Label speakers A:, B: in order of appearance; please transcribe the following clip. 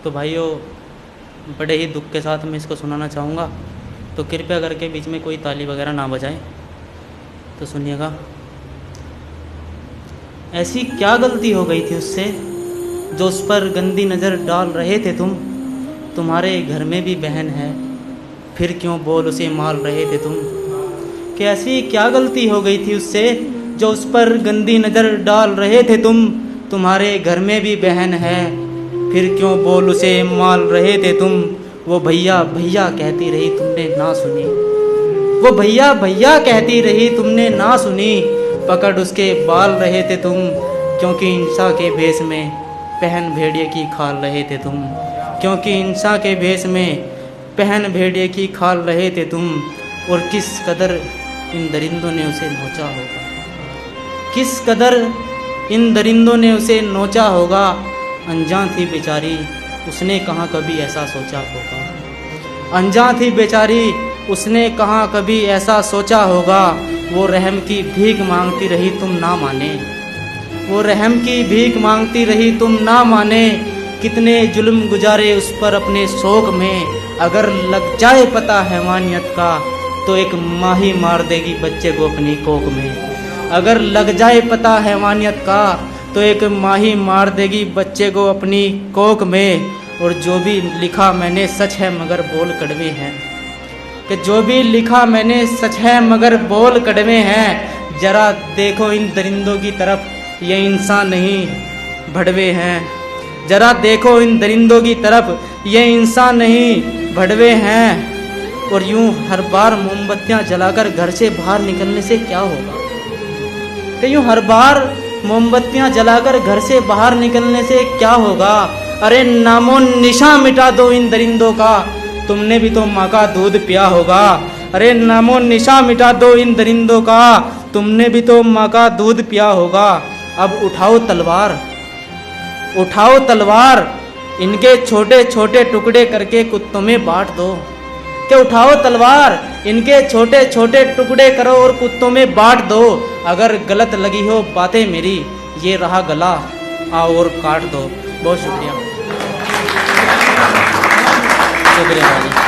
A: तो भाइयों बड़े ही दुख के साथ मैं इसको सुनाना चाहूँगा, तो कृपया करके बीच में कोई ताली वगैरह ना बजाए। तो सुनिएगा। ऐसी क्या गलती हो गई थी उससे जो उस पर गंदी नज़र डाल रहे थे तुम? तुम्हारे घर में भी बहन है, फिर क्यों बोल उसे मार रहे थे तुम? कि ऐसी क्या गलती हो गई थी उससे जो उस पर गंदी नज़र डाल रहे थे तुम? तुम्हारे घर में भी बहन है, फिर क्यों बोल उसे मार रहे थे तुम? वो भैया भैया कहती रही तुमने ना सुनी, वो भैया भैया कहती रही तुमने ना सुनी। पकड़ उसके बाल रहे थे तुम, क्योंकि इंसान के भेष में पहन भेड़िए की खाल रहे थे तुम। क्योंकि इंसान के भेष में पहन भेड़िए की खाल रहे थे तुम। और किस कदर इन दरिंदों ने उसे नोचा होगा, किस कदर इन दरिंदों ने उसे नोचा होगा। अनजान थी बेचारी, उसने कहाँ कभी ऐसा सोचा होगा। अनजान थी बेचारी, उसने कहाँ कभी ऐसा सोचा होगा। वो रहम की भीख मांगती रही तुम ना माने, वो रहम की भीख मांगती रही तुम ना माने। कितने जुल्म गुजारे उस पर अपने शौक में। अगर लग जाए पता हैवानियत का तो एक माँ ही मार देगी बच्चे को अपनी कोख में। अगर लग जाए पता हैवानियत का तो एक माँ ही मार देगी बच्चे को अपनी कोख में। और जो भी लिखा मैंने सच है मगर बोल कड़वे हैं, कि जो भी लिखा मैंने सच है मगर बोल कड़वे हैं। जरा देखो इन दरिंदों की तरफ, ये इंसान नहीं भड़वे हैं। जरा देखो इन दरिंदों की तरफ, ये इंसान नहीं भड़वे हैं। और यूं हर बार मोमबत्तियां जलाकर घर से बाहर निकलने से क्या होगा? कि यूं हर बार मोमबत्तियां जलाकर घर से बाहर निकलने से क्या होगा? अरे नामो निशा मिटा दो इन दरिंदों का, तुमने भी तो माँ का दूध पिया होगा। अरे नामो निशा मिटा दो इन दरिंदों का, तुमने भी तो माँ का दूध पिया होगा। अब उठाओ तलवार, उठाओ तलवार, इनके छोटे छोटे टुकड़े करके कुत्तों में बांट दो। कि उठाओ तलवार, इनके छोटे छोटे टुकड़े करो और कुत्तों में बांट दो। अगर गलत लगी हो बातें मेरी, ये रहा गला, आओ और काट दो। बहुत शुक्रिया। शुक्रिया भाई।